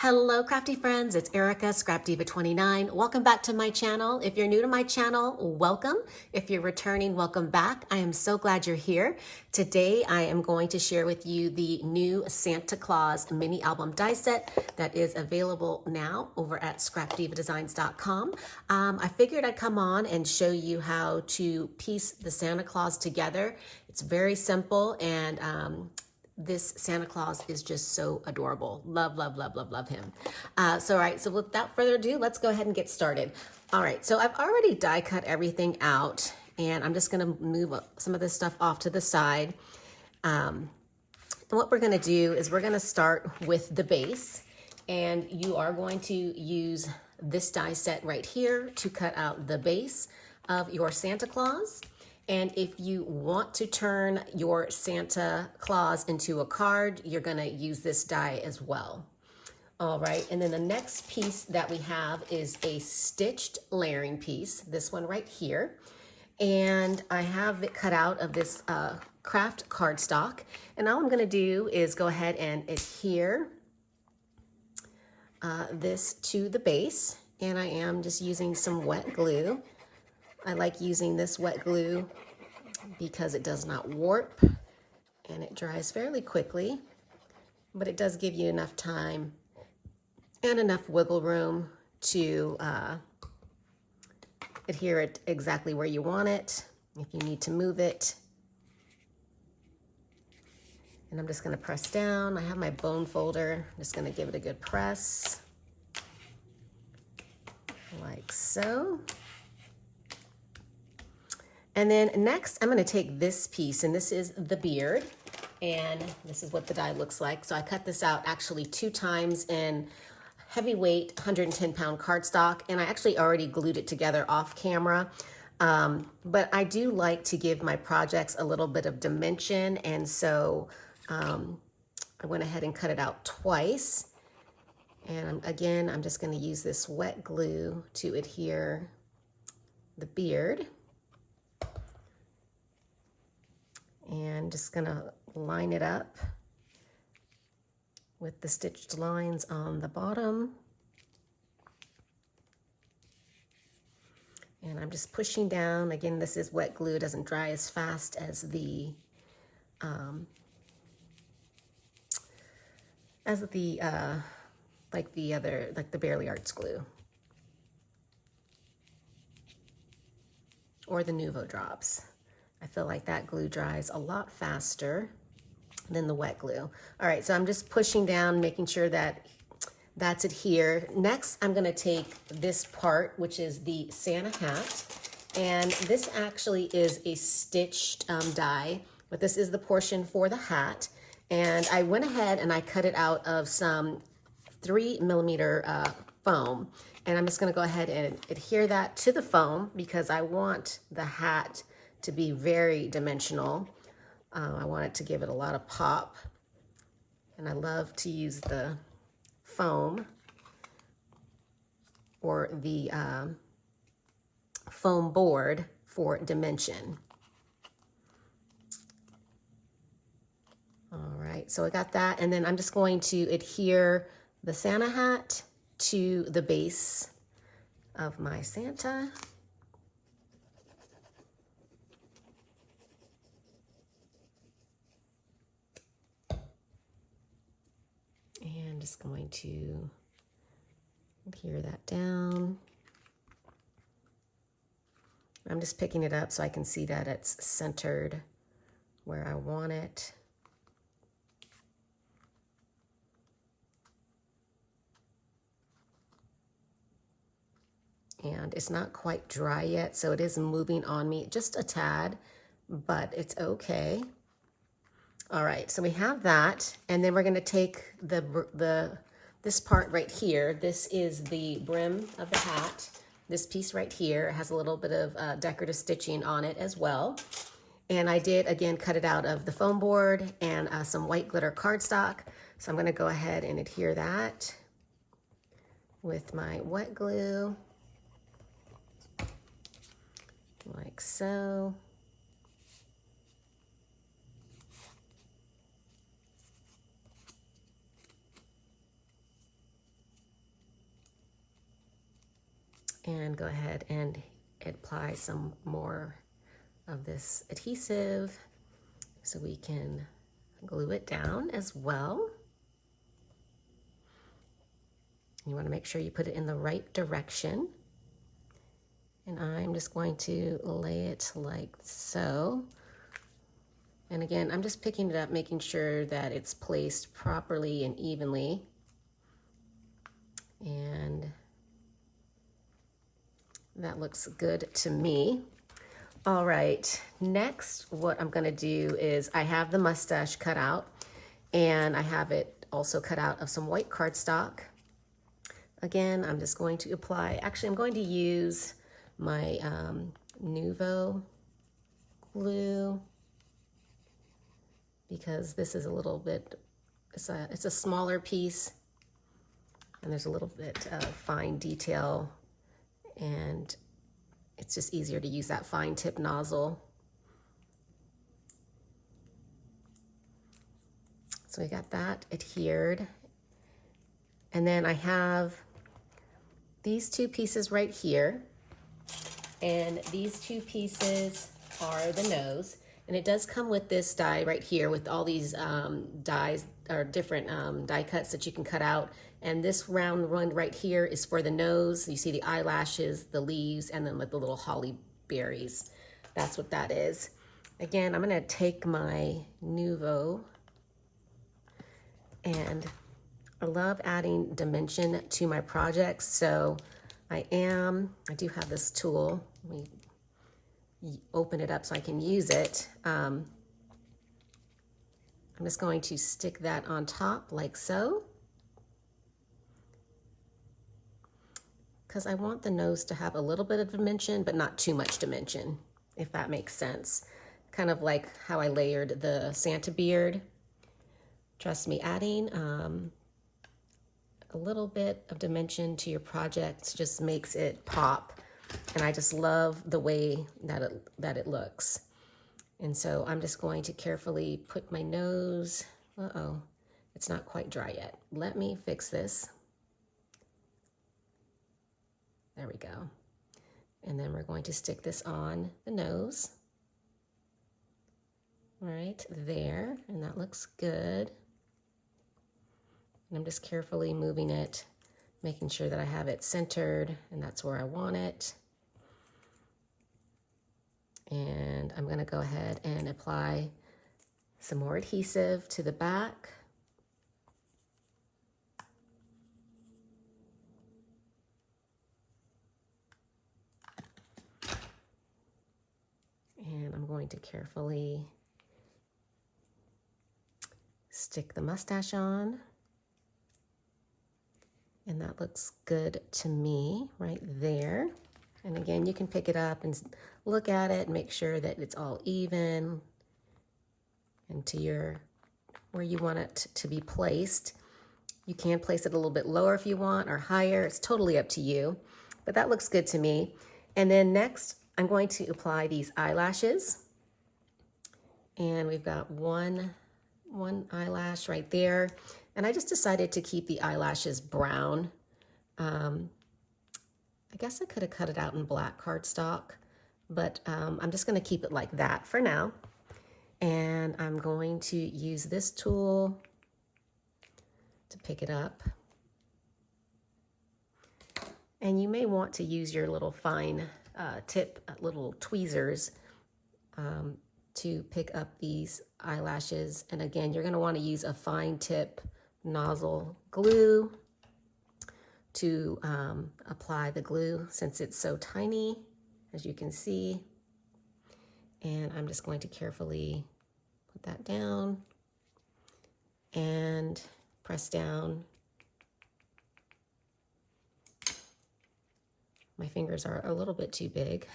Hello crafty friends, it's Erica, Scrap Diva 29. Welcome back to my channel. If you're new to my channel, welcome. If you're returning, welcome back. I am so glad you're here. Today I am going to share with you the new Santa Claus mini album die set that is available now over at scrapdivadesigns.com. I figured I'd come on and show you how to piece the Santa Claus together. It's very simple, and this Santa Claus is just so adorable. Love, love, love, love, love him. All right, so without further ado, let's go ahead and get started. All right, so I've already die cut everything out, and I'm just gonna move some of this stuff off to the side. And what we're gonna do is we're gonna start with the base, and you are going to use this die set right here to cut out the base of your Santa Claus. And if you want to turn your Santa Claus into a card, you're gonna use this die as well. All right, and then the next piece that we have is a stitched layering piece, this one right here. And I have it cut out of this craft cardstock. And all I'm gonna do is go ahead and adhere this to the base. And I am just using some wet glue. I like using this wet glue because it does not warp and it dries fairly quickly, but it does give you enough time and enough wiggle room to adhere it exactly where you want it, if you need to move it. And I'm just gonna press down. I have my bone folder. I'm just gonna give it a good press, like so. And then next, I'm gonna take this piece, and this is the beard, and this is what the die looks like. So I cut this out actually 2 times in heavyweight 110-pound cardstock, and I actually already glued it together off camera. But I do like to give my projects a little bit of dimension, and so I went ahead and cut it out twice. And again, I'm just gonna use this wet glue to adhere the beard. And just gonna line it up with the stitched lines on the bottom. And I'm just pushing down. Again, this is wet glue, it doesn't dry as fast as the like the Barely Arts glue or the Nuvo drops. I feel like that glue dries a lot faster than the wet glue. All right, so I'm just pushing down, making sure that that's adhered. Next, I'm gonna take this part, which is the Santa hat, and this actually is a stitched die, but this is the portion for the hat. And I went ahead and I cut it out of some 3mm foam. And I'm just gonna go ahead and adhere that to the foam because I want the hat to be very dimensional. I want it to give it a lot of pop. And I love to use the foam or the foam board for dimension. All right, so I got that. And then I'm just going to adhere the Santa hat to the base of my Santa. And just going to adhere that down. I'm just picking it up so I can see that it's centered where I want it. And it's not quite dry yet, so it is moving on me just a tad, but it's okay. All right, so we have that, and then we're gonna take this part right here. This is the brim of the hat. This piece right here has a little bit of decorative stitching on it as well. And I did, again, cut it out of the foam board and some white glitter cardstock. So I'm gonna go ahead and adhere that with my wet glue, like so. And go ahead and apply some more of this adhesive so we can glue it down as well. You want to make sure you put it in the right direction. And I'm just going to lay it like so. And again, I'm just picking it up, making sure that it's placed properly and evenly. And that looks good to me. All right, next what I'm gonna do is I have the mustache cut out, and I have it also cut out of some white cardstock. Again, I'm just going to apply, actually I'm going to use my Nuvo glue, because this is a little bit, it's a smaller piece, and there's a little bit of fine detail, and it's just easier to use that fine tip nozzle. So we got that adhered. And then I have these two pieces right here. And these two pieces are the nose. And it does come with this die right here with all these dies or different die cuts that you can cut out. And this round one right here is for the nose. You see the eyelashes, the leaves, and then like the little holly berries. That's what that is. Again, I'm gonna take my Nuvo, and I love adding dimension to my projects. So I do have this tool. Let me open it up so I can use it. I'm just going to stick that on top like so, because I want the nose to have a little bit of dimension, but not too much dimension, if that makes sense. Kind of like how I layered the Santa beard. Trust me, adding a little bit of dimension to your project just makes it pop. And I just love the way that it looks. And so I'm just going to carefully put my nose, uh-oh, it's not quite dry yet. Let me fix this. There we go. And then we're going to stick this on the nose. Right there, and that looks good. And I'm just carefully moving it, making sure that I have it centered, and that's where I want it. And I'm gonna go ahead and apply some more adhesive to the back. And I'm going to carefully stick the mustache on. And that looks good to me right there. And again, you can pick it up and look at it and make sure that it's all even and to where you want it to be placed. You can place it a little bit lower if you want, or higher. It's totally up to you, but that looks good to me. And then next, I'm going to apply these eyelashes. And we've got one eyelash right there. And I just decided to keep the eyelashes brown. I guess I could have cut it out in black cardstock, but I'm just gonna keep it like that for now. And I'm going to use this tool to pick it up. And you may want to use your little fine tip, little tweezers to pick up these eyelashes. And again, you're gonna wanna use a fine tip nozzle glue to apply the glue, since it's so tiny, as you can see. And I'm just going to carefully put that down and press down. My fingers are a little bit too big,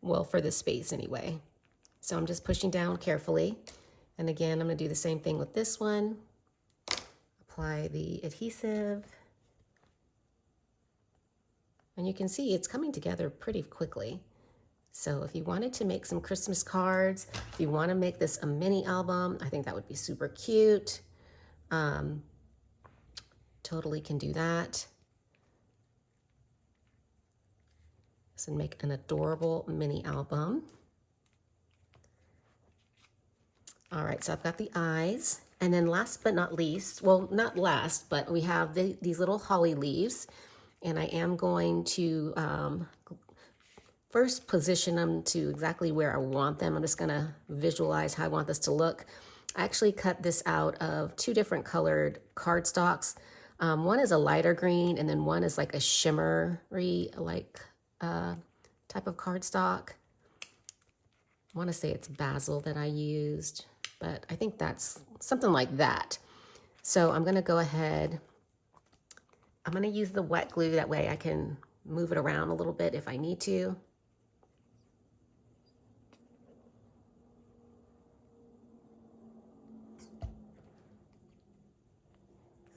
well, for this space anyway. So I'm just pushing down carefully. And again, I'm gonna do the same thing with this one. Apply the adhesive. And you can see it's coming together pretty quickly. So if you wanted to make some Christmas cards, if you want to make this a mini album, I think that would be super cute. Totally can do that. this and make an adorable mini album. All right, so I've got the eyes. And then last but not least, well, not last, but we have these little holly leaves. And I am going to first position them to exactly where I want them. I'm just gonna visualize how I want this to look. I actually cut this out of 2 different colored cardstocks. One is a lighter green, and then one is like a shimmery, like type of cardstock. I wanna say it's basil that I used, but I think that's something like that. So I'm gonna go ahead, I'm gonna use the wet glue, that way I can move it around a little bit if I need to.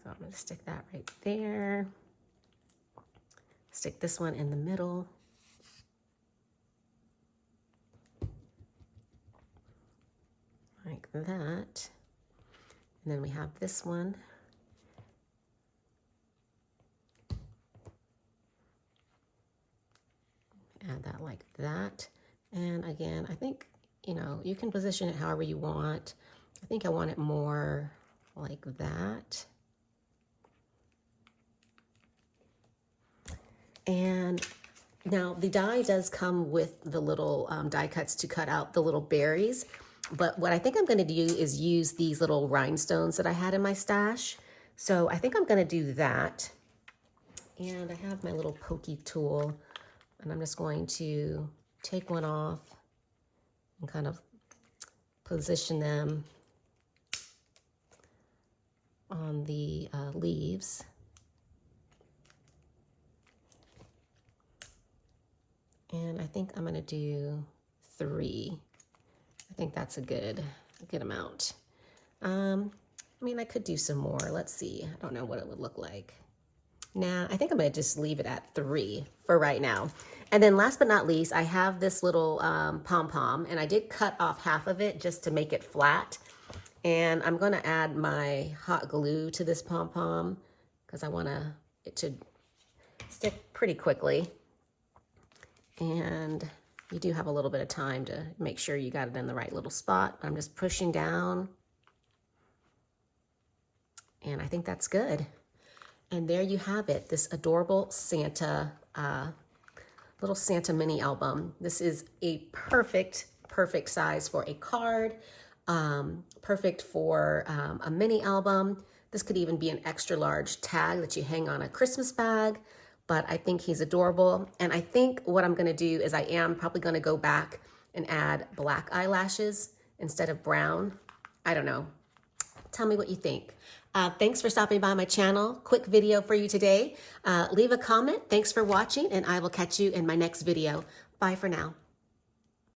So I'm gonna stick that right there. Stick this one in the middle. Like that. And then we have this one. Add that like that. And again, I think, you know, you can position it however you want. I think I want it more like that. And now the die does come with the little die cuts to cut out the little berries. But what I think I'm going to do is use these little rhinestones that I had in my stash. So I think I'm going to do that. And I have my little pokey tool, and I'm just going to take one off and kind of position them on the leaves. And I think I'm going to do 3. I think that's a good amount. I mean, I could do some more. Let's see. I don't know what it would look like. Nah, I think I'm going to just leave it at 3 for right now. And then last but not least, I have this little pom-pom, and I did cut off half of it just to make it flat. And I'm going to add my hot glue to this pom-pom because I want it to stick pretty quickly. And you do have a little bit of time to make sure you got it in the right little spot. I'm just pushing down. And I think that's good. And there you have it, this adorable Santa, little Santa mini album. This is a perfect size for a card, perfect for a mini album. This could even be an extra large tag that you hang on a Christmas bag. But I think he's adorable. And I think what I'm gonna do is I am probably gonna go back and add black eyelashes instead of brown. I don't know. Tell me what you think. Thanks for stopping by my channel. Quick video for you today. Leave a comment. Thanks for watching, and I will catch you in my next video. Bye for now.